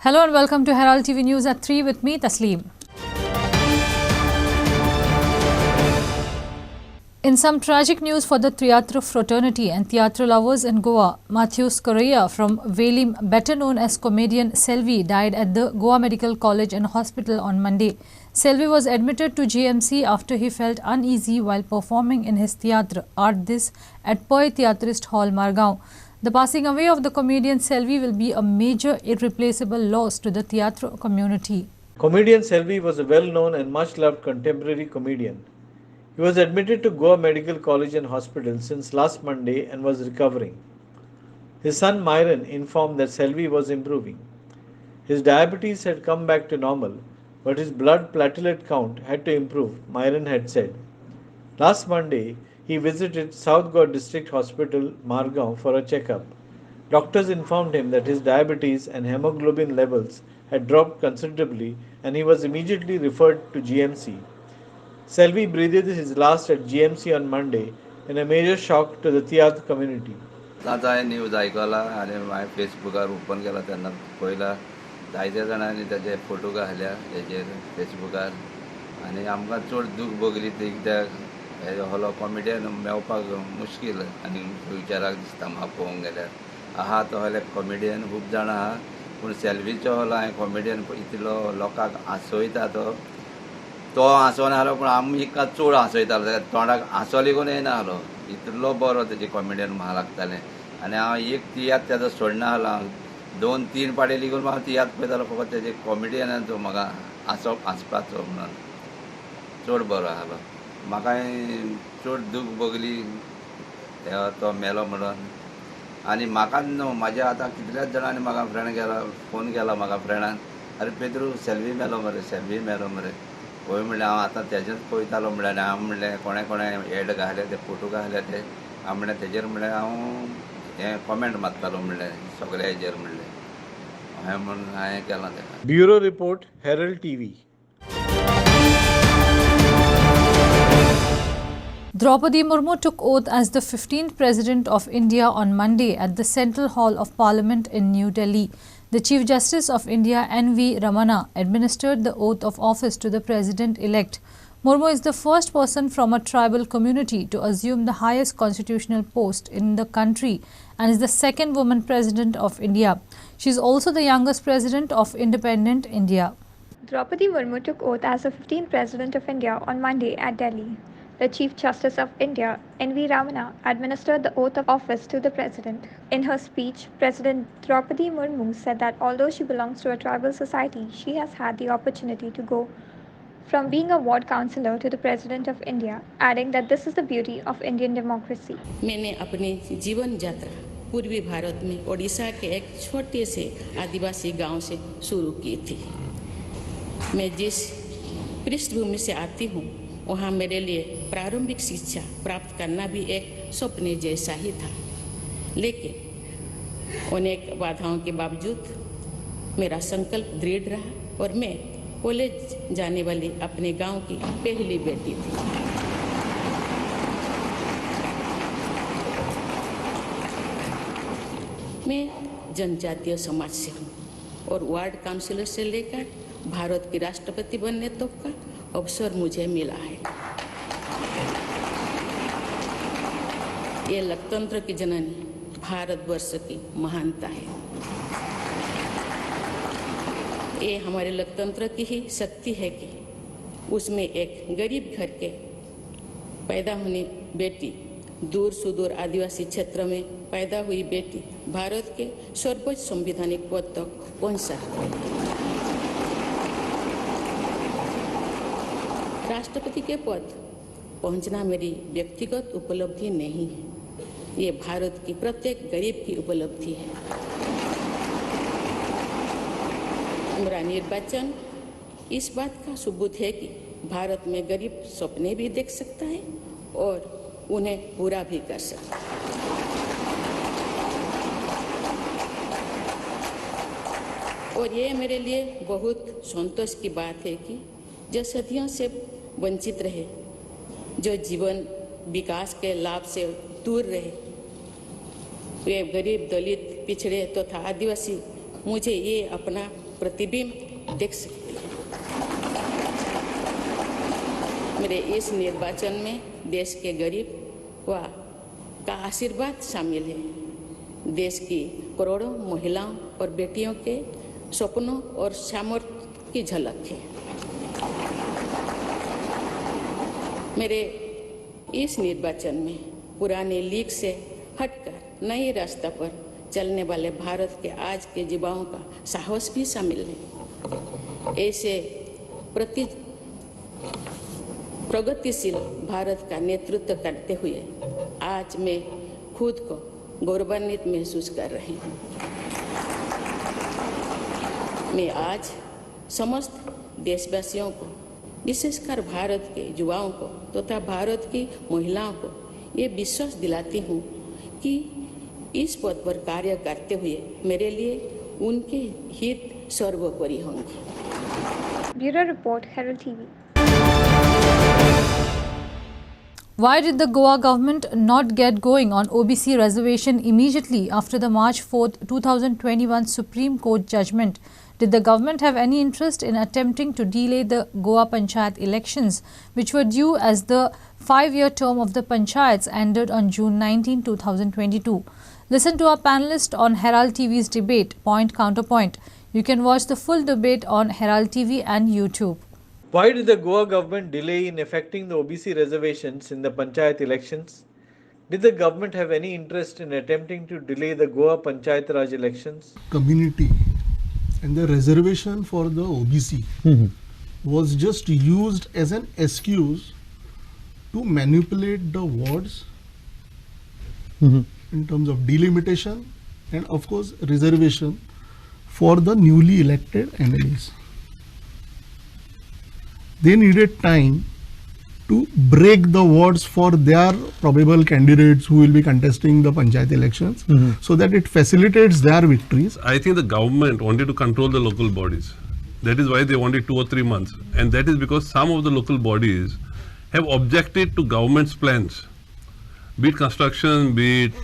Hello and welcome to Herald TV News at 3 with me, Tasleem. In some tragic news for the theatre fraternity and theatre lovers in Goa, Matthews Correa from Velim, better known as comedian Selvi, died at the Goa Medical College and Hospital on Monday. Selvi was admitted to GMC after he felt uneasy while performing in his theatre Art This at Poi Theatrist Hall, Margao. The passing away of the comedian Selvi will be a major irreplaceable loss to the theatre community. Comedian Selvi was a well-known and much-loved contemporary comedian. He was admitted to Goa Medical College and Hospital since last Monday and was recovering. His son Myron informed that Selvi was improving. His diabetes had come back to normal, but his blood platelet count had to improve, Myron had said. Last Monday, he visited South Goa District Hospital, Margao, for a checkup. Doctors informed him that his diabetes and hemoglobin levels had dropped considerably and he was immediately referred to GMC. Selvi breathed his last at GMC on Monday in a major shock to the theatre community. आता news ऐकला आणि माझ्या फेसबुकार open केला त्यांना पयला जायत्या जाणांनी त्याचे फोटो घाल्या तेजेर फेसबुकार आणि आमकां चड दूख भोगली ते कित्याक हॉलो कॉमेडियन मेळपाक मुश्कील आनी फ्युचराक दिसता म्हाका पळोवंक गेल्यार आहा तो हले कॉमेडियन खूब जाण आहा पूण सेल्वीचो हॉलो हांवें कॉमेडियन इतलो लोकांक हांसयता तो हांसोन आहलो पूण आमकां चड हांसयतालो तोंडाक हांसो लेगून येनाहलो इतलो बरो तेजे कॉमेडियन म्हाका लागतालें आनी हांव एक तियात्र तेजो सोडना आहलो हांव 2-3 पाटी लेगून म्हाका तियात्र पळयतालो फकत तेजे कॉमेडियनाचो म्हाका हांसपाचो म्हणून चड बरो आहलो म्हाकाय चड दूख भोगली तो मेलो म्हणून आनी म्हाका न्हू म्हाज्या आतां कितल्याच जाणांनी म्हाका फ्रेंड केला फोन केला म्हाका फ्रेंडान अरे पेद्रू सेल्वी मेलो मरे पळय म्हणलें हांव आतां तेजेच पळयतालो म्हणलें हांव म्हणलें कोणें एड घाले ते फोटो घाले ते हांव म्हणलें तेजेर म्हणलें हांव हें कॉमेंट मारतालो म्हणलें सगळ्या हेजेर म्हणलें हांवें म्हणून हांवें केलां तेका. Bureau Report, Herald TV. Draupadi Murmu took oath as the 15th President of India on Monday at the Central Hall of Parliament in New Delhi. The Chief Justice of India, N.V. Ramana, administered the oath of office to the President-elect. Murmu is the first person from a tribal community to assume the highest constitutional post in the country and is the second woman President of India. She is also the youngest President of independent India. Draupadi Murmu took oath as the 15th President of India on Monday at Delhi. The Chief Justice of India, N.V. Ramana, administered the oath of office to the President. In her speech, President Draupadi Murmu said that although she belongs to a tribal society, she has had the opportunity to go from being a ward councillor to the President of India, adding that this is the beauty of Indian democracy. मैंने अपनी जीवन यात्रा पूर्वी भारत में ओडिशा के एक छोटे से आदिवासी गांव से शुरू की थी। मैं जिस पृष्ठभूमि से आती हूँ वहाँ मेरे लिए प्रारंभिक शिक्षा प्राप्त करना भी एक सपने जैसा ही था, लेकिन अनेक बाधाओं के बावजूद मेरा संकल्प दृढ़ रहा और मैं कॉलेज जाने वाली अपने गांव की पहली बेटी थी। मैं जनजातीय समाज से हूँ और वार्ड काउंसिलर से लेकर भारत की राष्ट्रपति बनने तक का अवसर मुझे मिला है। ये लोकतंत्र की जननी भारतवर्ष की महानता है। ये हमारे लोकतंत्र की ही शक्ति है कि उसमें एक गरीब घर के पैदा होने बेटी दूर सुदूर आदिवासी क्षेत्र में पैदा हुई बेटी भारत के सर्वोच्च संवैधानिक पद तक पहुंच सकती है। राष्ट्रपति के पद पहुंचना मेरी व्यक्तिगत उपलब्धि नहीं है, ये भारत की प्रत्येक गरीब की उपलब्धि है। मेरा निर्वाचन इस बात का सबूत है कि भारत में गरीब सपने भी देख सकता है और उन्हें पूरा भी कर सकता है। और ये मेरे लिए बहुत संतोष की बात है कि जो सदियों से वंचित रहे, जो जीवन विकास के लाभ से दूर रहे, वे गरीब दलित पिछड़े तथा आदिवासी मुझे ये अपना प्रतिबिंब देख सकते हैं। मेरे इस निर्वाचन में देश के गरीब व का आशीर्वाद शामिल है। देश की करोड़ों महिलाओं और बेटियों के सपनों और सामर्थ्य की झलक है। मेरे इस निर्वाचन में पुराने लीग से हटकर नए रास्ते पर चलने वाले भारत के आज के युवाओं का साहस भी शामिल है। ऐसे प्रगतिशील भारत का नेतृत्व करते हुए आज मैं खुद को गौरवान्वित महसूस कर रही हूँ। मैं आज समस्त देशवासियों को, विशेषकर भारत के युवाओं को तथा भारत की महिलाओं को ये विश्वास दिलाती हूँ कि इस पद पर कार्य करते हुए मेरे लिए उनके हित सर्वोपरि होंगे। Bureau Report, Herald TV. Why did the Goa government not get going on OBC reservation immediately after the March 4, 2021 Supreme Court judgment? Did the government have any interest in attempting to delay the Goa Panchayat elections, which were due as the 5-year term of the Panchayats ended on June 19, 2022? Listen to our panelist on Herald TV's debate, Point Counterpoint. You can watch the full debate on Herald TV and YouTube. Why did the Goa government delay in effecting the OBC reservations in the Panchayat elections? Did the government have any interest in attempting to delay the Goa Panchayat Raj elections? Community and the reservation for the OBC was just used as an excuse to manipulate the wards in terms of delimitation and of course reservation for the newly elected MLAs. They needed time to break the wards for their probable candidates who will be contesting the Panchayat elections so that it facilitates their victories. I think the government wanted to control the local bodies. That is why they wanted 2 or 3 months. And that is because some of the local bodies have objected to government's plans. Be it construction, be it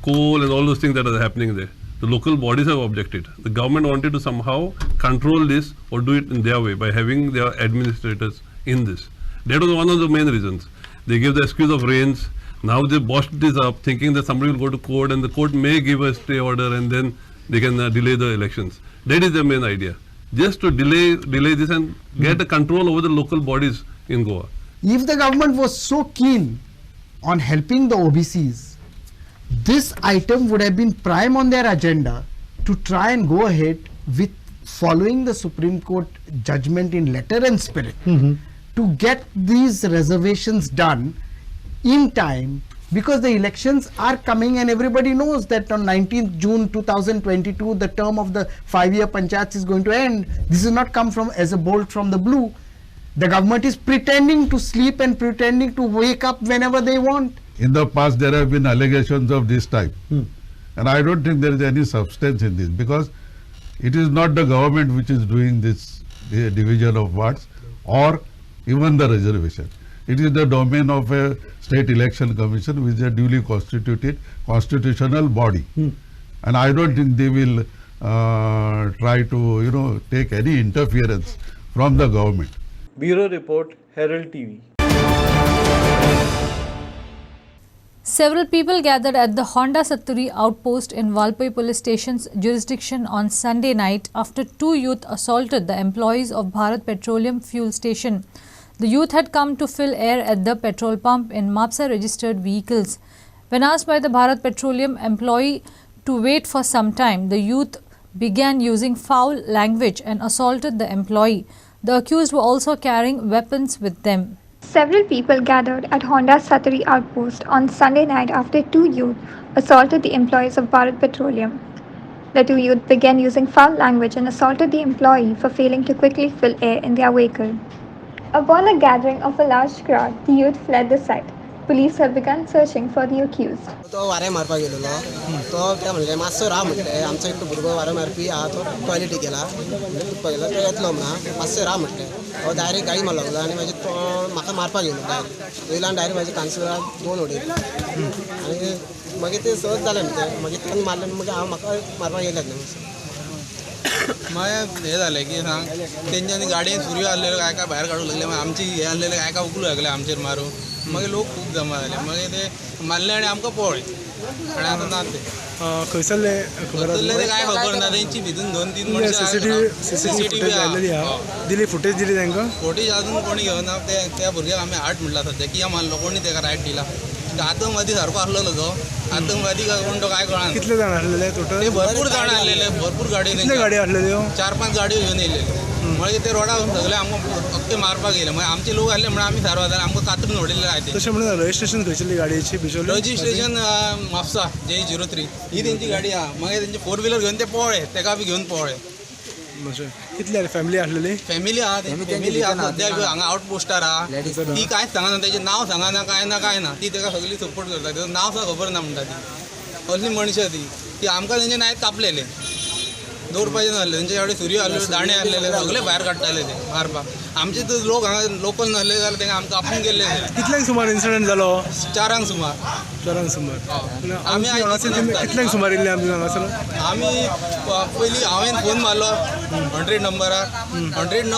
coal and all those things that are happening there. The local bodies have objected. The government wanted to somehow control this or do it in their way by having their administrators in this. That was one of the main reasons. They gave the excuse of rains. Now they botched this up thinking that somebody will go to court and the court may give a stay order and then they can delay the elections. That is the main idea. Just to delay this and get a control over the local bodies in Goa. If the government was so keen on helping the OBCs, this item would have been prime on their agenda to try and go ahead with following the Supreme Court judgment in letter and spirit to get these reservations done in time, because the elections are coming and everybody knows that on 19th June 2022 the term of the 5-year Panchayats is going to end. This has not come from as a bolt from the blue. The government is pretending to sleep and pretending to wake up whenever they want. In the past there have been allegations of this type and I don't think there is any substance in this, because it is not the government which is doing this division of wards or even the reservation. It is the domain of a state election commission, which is a duly constituted constitutional body and I don't think they will try to take any interference from the government. Bureau Report, Herald TV. Several people gathered at the Honda Satturi outpost in Valpai police station's jurisdiction on Sunday night after 2 youth assaulted the employees of Bharat Petroleum fuel station. The youth had come to fill air at the petrol pump in MAPSA registered vehicles. When asked by the Bharat Petroleum employee to wait for some time, the youth began using foul language and assaulted the employee. The accused were also carrying weapons with them. Several people gathered at Honda Satturi outpost on Sunday night after 2 youth assaulted the employees of Bharat Petroleum. The 2 youth began using foul language and assaulted the employee for failing to quickly fill air in their vehicle. Upon a gathering of a large crowd, the youth fled the site. Police have begun searching for the accused. तो वारे मारपा गेलेलो तो ते म्हणले मातसो राव म्हटले आमचो एक भुरगो वारे मारपी हा तो टॉयलेटी गेला तो गेला तो येतलो म्हणा मातसो राव म्हटले हो डायरेक्ट गाडी मारलो आनी मागीर तो म्हाका मारपा गेलो डायरेक्ट वयल्यान डायरेक्ट म्हाजे कांसरा 2 उडयले आनी मागीर ते सहज जालें म्हणटे मागीर ताणें मारले मागीर हांव म्हाका मारपा गेले न्हू मग हे झालं की सांग त्यांच्यानी गाडयेन सुरू आसलेलो काय काय भायर काडूंक लागले, मागीर आमची हे आसलेले काय काय उखलूंक लागले आमचेर मारून. मागीर लोक खूब जमा जाले, मागीर ते मारले आनी आमकां पळय आनी आतां ना ते खंयसरले ते काय खबर ना. तेंची भितून 2-3 मनशां सीसीटीव्ही आयलेली आहा, दिली फुटेज दिली तांकां. फोटेज अजून कोणी घेवना. त्या भुरग्याक आमी हार्ट म्हणला सद्या किया मारलो, कोणी ताका रायट दिला. आतंकवादी सारको आसलेलो तो, आतंकवादी काय कोण तो काय कळना. कितले जाण आसलेले टोटल? ते भरपूर जाण आसलेले, भरपूर गाडयो. कितले गाडी आसलेल्यो? 4-5 गाडयो घेवन येयलेले. मागीर ते रोडार सगळे आमकां अख्खे मारपाक येयले. मागीर आमचे लोक आसले म्हणून आमी सारवा जाल्यार आमकां कातरून उडयले काय ते. तशें म्हणून रजिस्ट्रेशन खंयसरली गाडयेची बिचोली? रजिस्ट्रेशन म्हापसा J03 ही तेंची गाडी आहा. मागीर तेंचे 4 व्हिलर घेवन ते पळय, तेका बी घेवन पळय. कितले फॅमिली आसलेली? फॅमिली आहा, फॅमिली आहा सद्या हांगा आउटपोस्टार आहा. ती कांयच सांगना, तेजें नांव सांगना, काय ना. ती तेका सगळी सपोर्ट करता, तेजो नांव सुद्दां खबर ना म्हणटा ती. असली मनशां ती आमकां तेंचे नायत कापलेले, दवरपाचें नासलें. तेंचे कडेन सुरयो आसलेल्यो, दाणे आसलेले, सगळे भायर काडटाले ते मारपाक. आमचे तर लोक हांगा लोकल नासले जाल्यार तेंकां आमकां आपूण गेल्ले. कितल्यांक सुमार इन्सिडंट जालो? 4 सुमार. आमी कितल्यांक सुमार येयल्ले आमी हांगासर? आमी पयलीं हांवें फोन मारलो 100 नंबरार. 100 न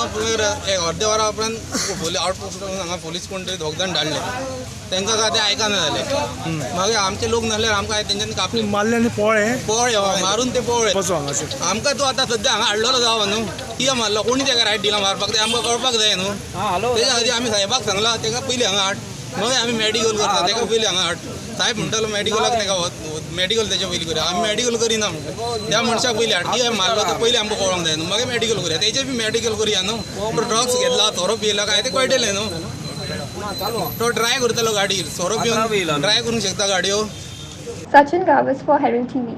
एक अर्दे वरा उपरांत आउटपोस्ट हांगा पुलीस कोण तरी 2 जाण धाडले. तांकां काय ते आयकना जाले. मागीर आमचे लोक नासल्यार आमकां तेंच्यांनी कापले, मारले आनी पळय मारून ते पळय. आमकां तूं आतां सद्या हांगा हाडलेलो जावं न्हू, कित्याक मारलो, कोणी ताका रायट दिला मारपाक ते आमकां कळपाक जाय न्हू. तेच्या खातीर आमी साहेबाक सांगला, ताका पयलीं हांगा हाड, मागीर आमी मेडिकल करता. ताका पयलीं हांगा हाड. साहेब म्हणटालो मेडिकलाक ताका मेडिकल तेच्या पयलीं करुया. आमी मेडिकल करिना म्हणटा. त्या मनशाक पयलीं हाड, कित्याक मारलो तो पयलीं आमकां कळोंक जाय न्हू, मागीर मेडिकल करुया. तेचे बी मेडिकल करुया न्हू. तो ड्रग्स घेतला, सोरो पियेला काय ते कळटलें न्हू. तो ड्राय करतलो गाडी, सोरो पिवन ड्राय करूंक शकता गाडयो. Sachin Gavas for Herald TV.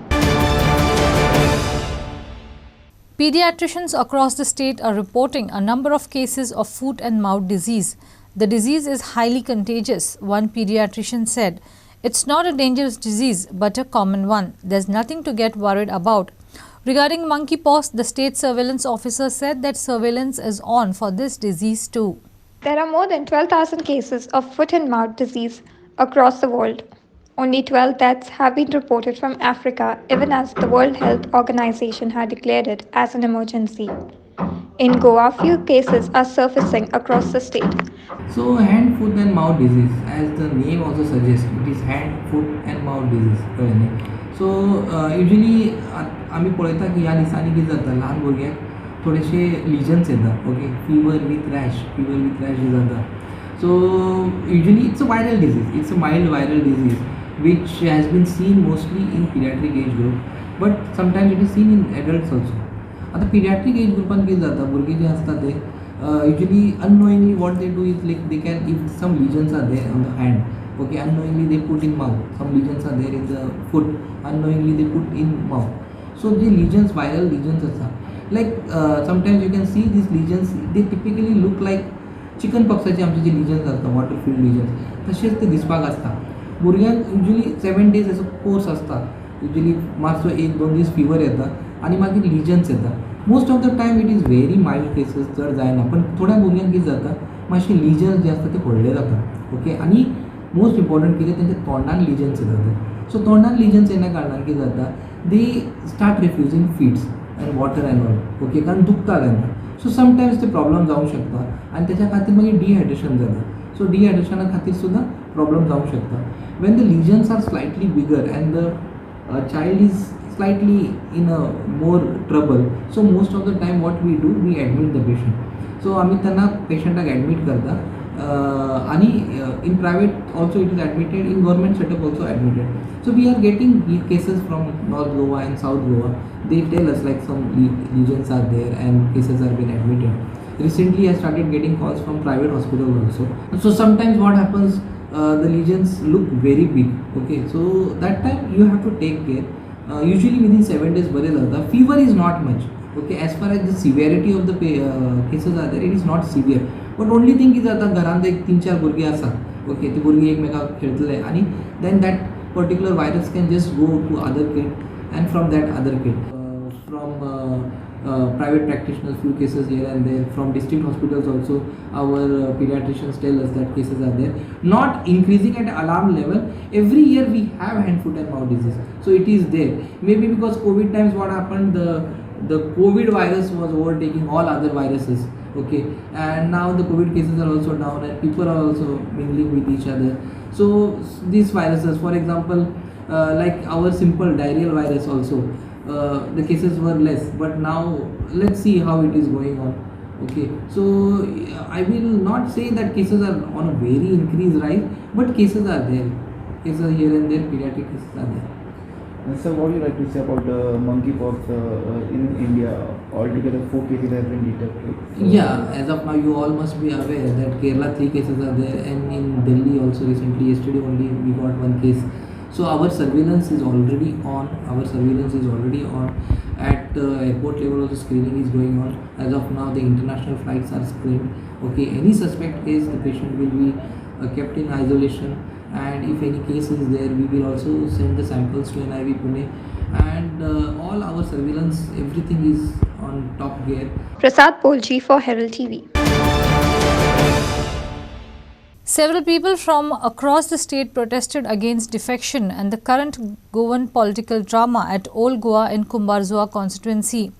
Pediatricians across the state are reporting a number of cases of foot and mouth disease. The disease is highly contagious. One pediatrician said, "It's not a dangerous disease, but a common one. There's nothing to get worried about." Regarding monkeypox, the state surveillance officer said that surveillance is on for this disease too. There are more than 12,000 cases of foot and mouth disease across the world. Only 12 deaths have been reported from Africa, even as the World Health Organization had declared it as an emergency. In Goa, few cases are surfacing across the state. So, hand, foot and mouth disease, as the name also suggests, it is hand, foot and mouth disease. So, usually आम्ही पळयता की ह्या दिसांनी कितें जाता, ल्हान भुरग्यांक थोडेशे लिजन्स येतात. ओके, फीवर विथ रॅश जे जाता. So, usually it's a viral disease. It's a mild viral disease which has been seen mostly in pediatric age group, but sometimes it is seen in adults also. आता pediatric age groupan कितें जाता, भुरगे जे आसता ते usually unknowingly what they do is like they can, if some lesions are there on the hand, okay, unknowingly they put in mouth. Some lesions are there in the foot, unknowingly they put in mouth. So the lesions, viral lesions are like sometimes you can see these lesions, they typically look like chicken पॉक्साचे आमचे जे lesions असतात, water filled lesions, तसेच ते दिसपाक आसता. भुरग्यांक usually 7 days असो कोर्स आसता. युजली मातसो 1-2 दीस फिवर येता आनी मागीर लिजन्स येता. Most of the time it is very mild cases, चड जायना. पण थोड्या भुरग्यांक कितें जाता, मातशे लिजन्स जे आसता ते व्हडले जाता. ओके, आनी मोस्ट इम्पॉर्टंट कितें, तेंच्या तोंडान लिजन्स येतात. सो तोंडान लिजन्स येल्या कारणान कितें जाता, they start refusing feeds and water and all. Okay, कारण दुखता तेन्ना. सो समटायम्स ते प्रॉब्लम जावंक शकता आनी तेच्या खातीर मागीर डिहायड्रेशन जाता. सो डिहायड्रेशना खातीर सुद्दां प्रॉब्लम जावंक शकता. When the lesions are slightly bigger and the child is slightly in a more trouble, so most of the time what we do, we admit the patient. सो आमी तेन्ना पेशंटाक एडमीट करता आनी in private also it is admitted, in government setup also admitted. So we are getting cases from North Goa and South Goa. They tell us like some lesions are there and cases are being admitted. Recently I started getting calls from private hospitals also. So sometimes what happens, the lesions look very big. Okay, so that time you have to take care. Usually within 7 days bare jata. Fever is not much. Okay, as far as the severity of the cases are there, it is not severe. But only thing is that घरांत एक 3-4 भुरगे आसा. Okay, ते भुरगे एकमेकाक खेळटले आनी then that particular virus can just go to other kid and from that other kid. From private practitioners, few cases here and there. From district hospitals also, our pediatricians tell us that cases are there. Not increasing at alarm level. Every year we have hand, foot and mouth disease. So it is there. Maybe because COVID times what happened, the the COVID virus was overtaking all other viruses. Okay, and now the COVID cases are also down and people are also mingling with each other. So these viruses, for example, like our simple diarrheal virus also, the cases were less, but now let's see how it is going on. Okay, so I will not say that cases are on a very increased rise, but cases are there. Cases are here and there, pediatric cases are there. And so what would you like to say about the monkeypox in India? Altogether 4 cases have been detected. So Yeah, as of now you all must be aware that Kerala 3 cases are there, and in Delhi also recently, yesterday only we got 1 case. So our surveillance is already on. At airport level also screening is going on. As of now the international flights are screened. Okay, any suspect case, the patient will be kept in isolation, and if any case is there, we will also send the samples to NIV Pune, and all our surveillance, everything is on top gear. Prasad Polji for Herald TV. Several people from across the state protested against defection and the current Goan political drama at Old Goa in Kumbarzua constituency.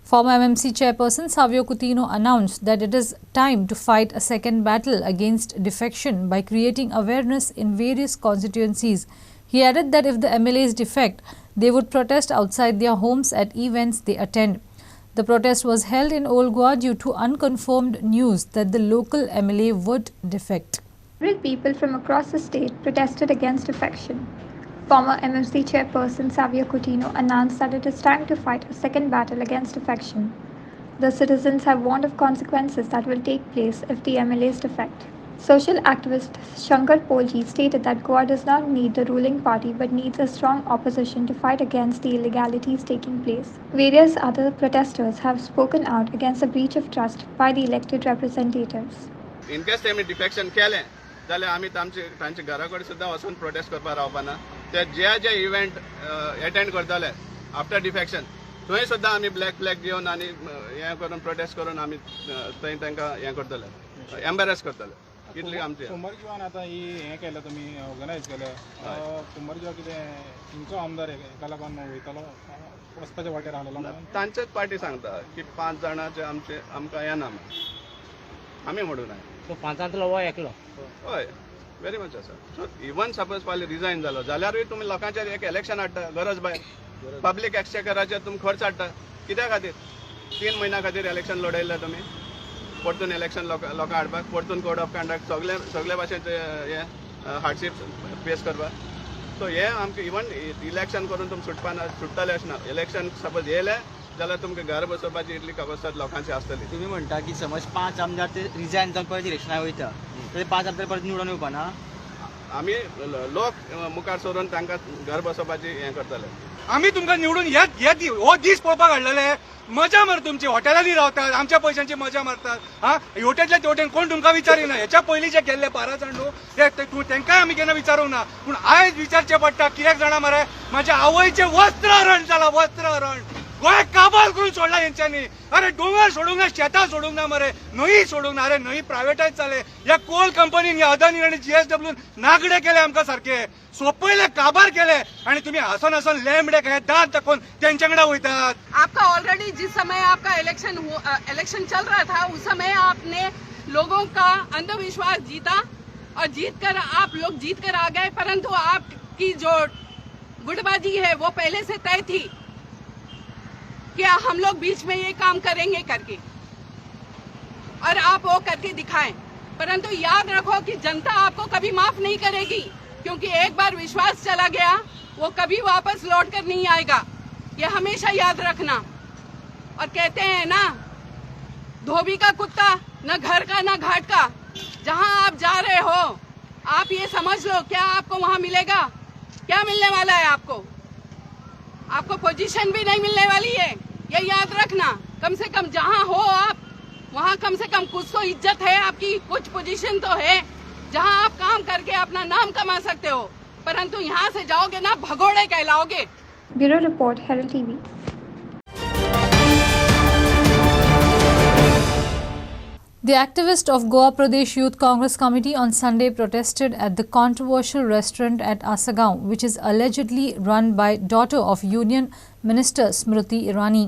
Former MMC chairperson Savio Coutinho announced that it is time to fight a second battle against defection by creating awareness in various constituencies. He added that if the MLAs defect, they would protest outside their homes at events they attend. The protest was held in Old Goa due to unconfirmed news that the local MLA would defect. Several people from across the state protested against defection. Former MMC chairperson Savio Coutinho announced that it is time to fight a second battle against defection. The citizens have warned of consequences that will take place if the MLAs defect. Social activist Shankar Polji stated that Goa does not need the ruling party but needs a strong opposition to fight against the illegalities taking place. Various other protesters have spoken out against the breach of trust by the elected representatives. In case they defection केले जाल्यार आमी तांचे घरा कडेन सुद्दां वचून protest करपाक रावपाना ते जे इव्हेंट अटेंड करतले आफ्टर डिफेक्शन थंय सुद्दां आमी ब्लॅक फ्लॅग घेवन आनी हें करून प्रोटेस्ट करून आमी थंय तांकां हें करतले एम्बेरेस करतले इतली आमची कुंभारजुवान आतां ही हें केलें तुमी ऑर्गनायज केलें कुंभारजुवा कितें तुमचो आमदार एका लागून वयतलो वचपाच्या वाटेर आसलेलो तांचेच पार्टी सांगता की 5 जाणांचे आमचे आमकां येना आमी म्हणून ना तो 5 वो एकलो हय वेरी मच आसा सो इवन सपोज फाल्यां रिजायन जालो जाल्यारूय तुमी लोकांचेर एक इलेक्शन हाडटा गरज भायर पब्लीक एक्सचेकराचेर तुमी खर्च हाडटा कित्या खातीर 3 म्हयन्या खातीर इलेक्शन लडयल्ले तुमी परतून इलेक्शन लोकां हाडपाक परतून कोड ऑफ कंडक्ट सगळे भाशेचे हे हार्डशीप फेस करपाक सो हे आमकां इवन इलेक्शन करून तुमी सुट्टले अशें ना इलेक्शन सपोज येयले जाल्यार तुमकां घर बसोवपाची इतली कपॅसिटी लोकांची आसतली तुम्ही म्हणटा की समज 5 आमदार ते रिजायन जावन परत इलेक्शनाक वयता तर 5 आमदार परत निवडून येवपाना आमी लोक मुखार सरून तांकां घर बसोवपाची हें करतले आमी तुमकां निवडून हो दीस पळोवपाक हाडलेले मजा मार तुमची हॉटेलांनी रावतात आमच्या पयशांची मजा मारतात हा हेवटेंतल्या तेवटेन कोण तुमकां विचारिना हेच्या पयलीं जे गेल्ले 12 जाण न्हू तेंकाय आमी केन्ना विचारूंक ना पूण आयज विचारचें पडटा कित्याक जाणा मरे म्हाज्या आवयचें वस्त्र हरण जालां वस्त्र हरण गोंय काबाल करून सोडला हेंच्यांनी अरे डोंगर सोडूंक ना शेतां सोडूंक ना मरे न्हंय सोडूंक ना अरे न्हंय प्रायवेटायज जाले ह्या कोल कंपनीन ह्या अदानी आनी GSWन नागडे केले आमकां सारखे सोपयले काबार केले आणि तुम्ही हसन हसन लेमडे काय दांत दाखवून त्यांच्याकडे वयतात आपका ऑलरेडी जिस समय आपका इलेक्शन चल रहा था उस समय आपने लोगों का अंधविश्वास जीता और जीतकर आप लोग जीतकर आ गए परंतु आपकी जो गुटबाजी है वो पहले से तय थी कि हम लोग बीच में ये काम करेंगे करके और आप वो करके दिखाएं परंतु याद रखो कि जनता आपको कभी माफ नहीं करेगी क्योंकि एक बार विश्वास चला गया वो कभी वापस लौट कर नहीं आएगा ये हमेशा याद रखना और कहते हैं ना धोबी का कुत्ता न घर का न घाट का जहां आप जा रहे हो आप ये समझ लो क्या आपको वहां मिलेगा क्या मिलने वाला है आपको पोजीशन भी नहीं मिलने वाली है ये याद रखना कम से कम जहां हो आप वहां कम से कम कुछ तो इज्जत है आपकी कुछ पोजीशन तो है जहां आप काम करके अपना नाम कमा सकते हो परंतु यहाँ से जाओगे ना भगोड़े कहलाओगे। Bureau report Herald TV. The activist of Goa Pradesh Youth Congress Committee on Sunday protested at the controversial restaurant at Asagaon, which is allegedly run by daughter of Union Minister Smriti Irani.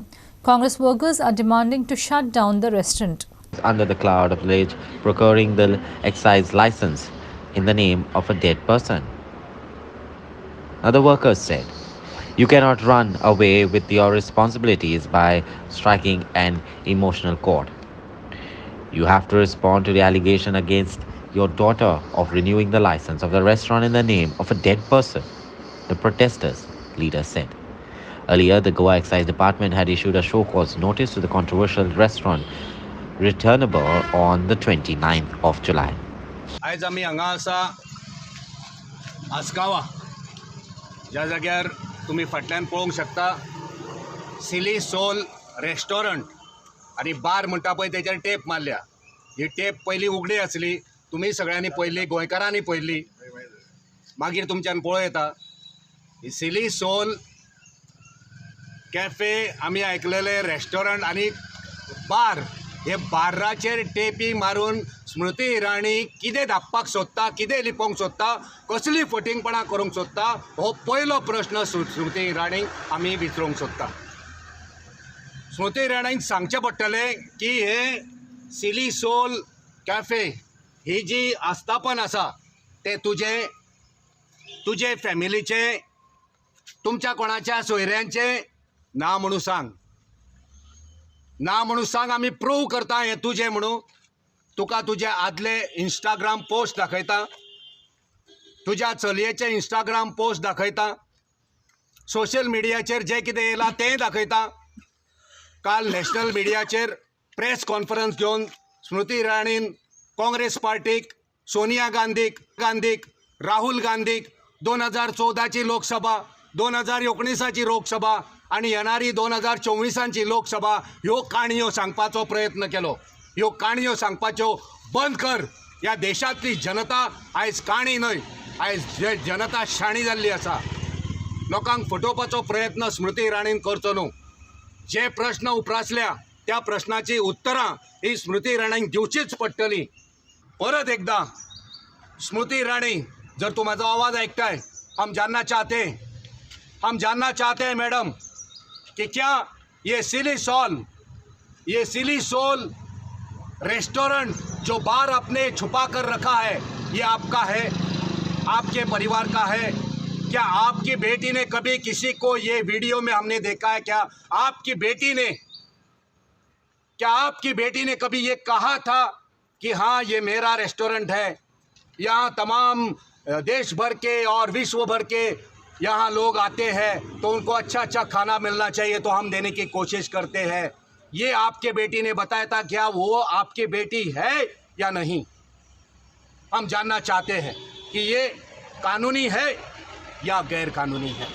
Congress workers are demanding to shut down the restaurant. Under the cloud of village procuring the excise license in the name of a dead person. Now the workers said, you cannot run away with your responsibilities by striking an emotional chord. You have to respond to the allegation against your daughter of renewing the license of the restaurant in the name of a dead person, the protesters' leader said. Earlier, the Goa Excise Department had issued a show cause notice to the controversial restaurant, returnable on the 29th of July. आयज आमी हांगा आसा आसगांवा ज्या जाग्यार तुमी फाटल्यान पळोवंक शकता सिली सोल रेस्टॉरंट आनी बार म्हणटा पळय तेचेर टेप मारल्या. ही टेप पयलीं उगडी आसली, तुमी सगळ्यांनी पयली, गोंयकारांनी पयली, मागीर तुमच्यान पळोव येता. ही सिली सोल कॅफे आमी आयकलेले रेस्टॉरंट आनी बार, हे बाराचेर टेपी मारून स्मृती इराणी कितें धापपाक सोदता, कितें लिपोवंक सोदता, कसली फटींगपणां करूंक सोदता, हो पयलो प्रश्न स्मृती इराणीक आमी विचारूंक सोदता. स्मृती इराणीक सांगचें पडटलें की हे सिली सोल कॅफे ही जी आस्थापन आसा ते तुजे फॅमिलीचे, तुमच्या कोणाच्या सोयऱ्यांचे ना म्हणून सांग. ना म्हणून सांग, आमी प्रूव करता हें तुजें म्हणून. तुका तुजे आदले इंस्टाग्राम पोस्ट दाखयता, तुज्या चलयेचे इंस्टाग्राम पोस्ट दाखयता, सोशल मिडियाचेर जें कितें येयलां तें दाखयता. काल नॅशनल मिडियाचेर प्रेस कॉन्फरन्स घेवन स्मृती इराणीन काँग्रेस पार्टीक, सोनिया गांधीक, राहुल गांधीक 2014ची लोकसभा, 2019ची लोकसभा आनी येणारी 2024ची लोकसभा ह्यो काणयो सांगपाचो प्रयत्न केलो. ह्यो काणयो सांगपाच्यो बंद कर. ह्या देशांतली जनता आयज काणी न्हय, आयज जनता शाणी जाल्ली आसा. लोकांक फटोवपाचो प्रयत्न स्मृती इराणीन करचो न्हू. जे प्रश्न उप्रासल्या त्या प्रश्नाची उत्तरां ही स्मृती इराणीक दिवचीच पडटली. परत एकदा स्मृती इराणी, जर तू म्हाजो आवाज आयकताय, हम जानना चाहते हैं मैडम कि क्या ये सिली सोल रेस्टोरेंट जो बार आपने छुपा कर रखा है, ये आपका है, आपके परिवार का है? क्या आपकी बेटी ने कभी किसी को, ये वीडियो में हमने देखा है, क्या आपकी बेटी ने कभी ये कहा था कि हाँ ये मेरा रेस्टोरेंट है, यहाँ तमाम देश भर के और विश्व भर के यहाँ लोग आते हैं तो उनको अच्छा खाना मिलना चाहिए तो हम देने की कोशिश करते हैं? ये आपके बेटी ने बताया था, क्या वो आपकी बेटी है या नहीं? हम जानना चाहते हैं कि ये कानूनी है या गैर कानूनी है,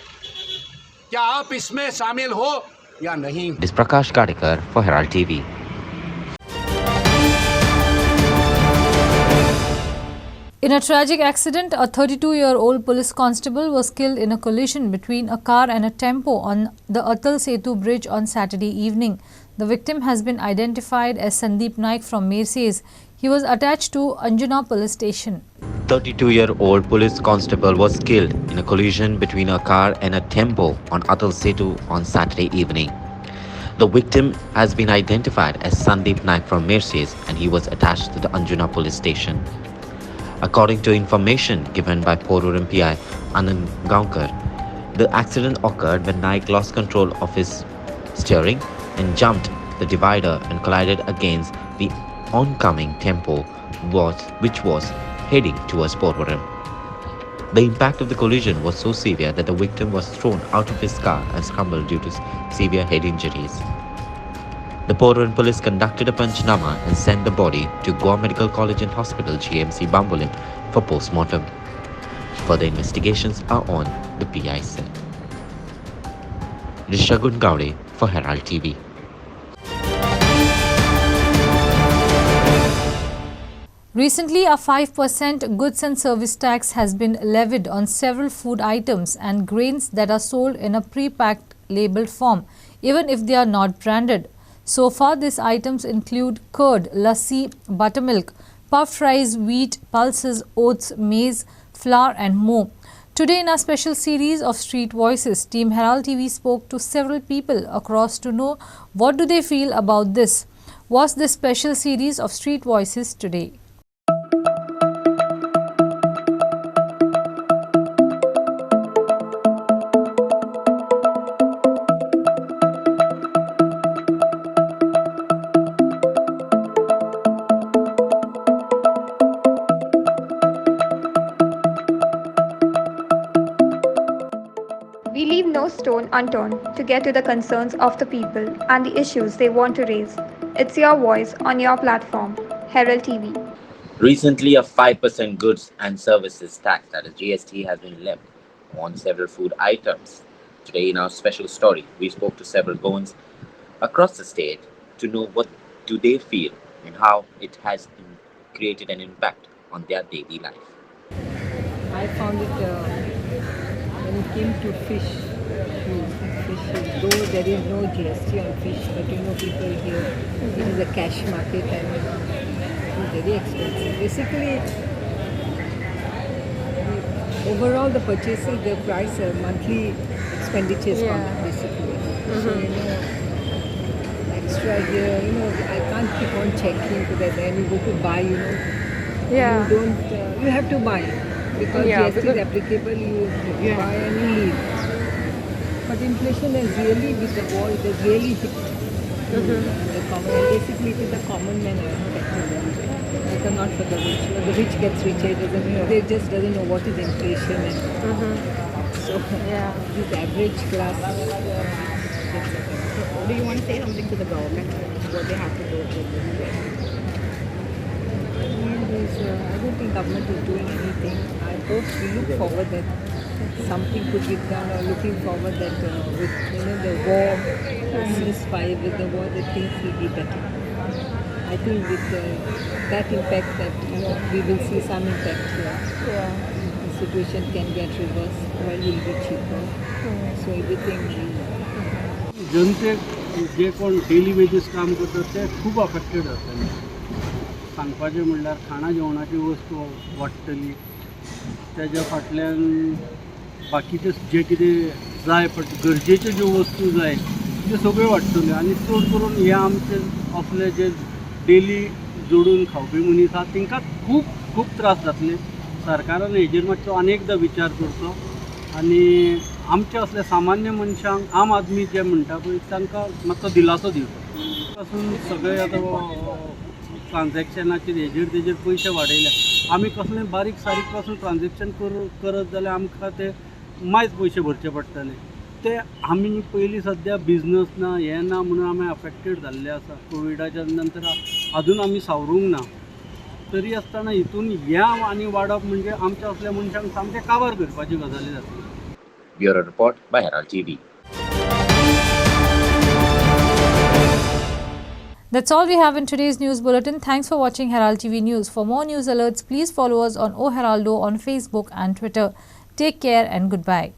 क्या आप इसमें शामिल हो या नहीं? This is Prakash Kadekar for Herald TV. In a tragic accident, a 32-year-old police constable was killed in a collision between a car and a tempo on the Atal Setu bridge on Saturday evening. The victim has been identified as Sandeep Naik from Mercedes. He was attached to Anjuna police station. 32-year-old police constable was killed in a collision between a car and a tempo on Atal Setu on Saturday evening. The victim has been identified as Sandeep Naik from Mercedes and he was attached to the Anjuna police station. According to information given by Porur MPI Anand Gaonkar, the accident occurred when Naik lost control of his steering and jumped the divider and collided against the oncoming tempo which was heading towards Porvorim. The impact of the collision was so severe that the victim was thrown out of his car and scrambled due to severe head injuries. The Porvorim police conducted a Panchanama and sent the body to Goa Medical College and Hospital GMC Bambolim for post-mortem. Further investigations are on, the PI said. Rishagun Gowde for Herald TV. Recently, a 5% goods and service tax has been levied on several food items and grains that are sold in a pre-packed labeled form, even if they are not branded. So far, these items include curd, lassi, buttermilk, puffed rice, wheat, pulses, oats, maize, flour and more. Today in our special series of Street Voices, Team Herald TV spoke to several people across to know what do they feel about this. Was this special series of Street Voices today. We leave no stone unturned to get to the concerns of the people and the issues they want to raise. It's your voice on your platform, Herald TV. Recently, a 5% goods and services tax, that is GST, has been levied on several food items. Today, in our special story, we spoke to several Goans across the state to know what do they feel and how it has created an impact on their daily life. I found it when it came to fish, though there is no GST on fish, but people here, it is a cash market and it's very expensive. Basically, overall the purchases, the price, monthly expenditures basically. So, extra here, I can't keep on checking because then you go to buy, you don't, you have to buy. Because GST is applicable, you buy and you leave. But inflation has really, with the war, it has really hit the common. Basically, it is the common man affected. It is not for the rich. The rich gets richer, they just doesn't know what is inflation. And so, this average class gets affected. Do you want to say something to the government? What they have to do with this? I don't think government is doing anything. I hope we look forward that something could be done, or looking forward that with the war, ceasefire with the war, that things will be better. I think with that impact that we will see some impact here. The situation can get reversed, oil will be cheaper. So everything will. जनतेक जे कोण daily wages काम करतात ते खूब affected जातले. सांगपाचें म्हणल्यार खाणा जेवणाची वस्तू वाडटली, तेज्या फाटल्यान बाकीचे जे कितें जाय पडटा गरजेच्यो ज्यो वस्तू जाय त्यो सगळ्यो वाडटल्यो आनी चड करून हे आमचे असले जे डेली जोडून खावपी मनीस आसा तांकां खूब खूब त्रास जातले. सरकारान हेजेर मातसो अनेकदां विचार करचो आनी आमचे असले सामान्य मनशांक आम आदमी जे म्हणटा पळय तांकां मातसो दिलासो दिवचो. पासून सगळे आतां ट्रान्झॅक्शनाचेर तेजेर पयशे वाडयल्या. आमी कसलें बारीक सारीक पासून ट्रान्झॅक्शन करत जाल्यार आमकां ते मायज पयशे भरचे पडटले. ते आमी पयलीं सद्या बिजनस ना हें ना म्हणून आमी अफेक्टेड जाल्ले आसा. कोविडाच्या नंतर अजून आमी सावरूंक ना. तरी आसतना हितून ह्या आनी वाडप म्हणजे आमच्या असल्या मनशांक सामकें काबार करपाची गजाली जातली. Bureau Report by Herald TV. That's all we have in today's news bulletin. Thanks for watching Herald TV News. For more news alerts, please follow us on O Heraldo on Facebook and Twitter. Take care and goodbye.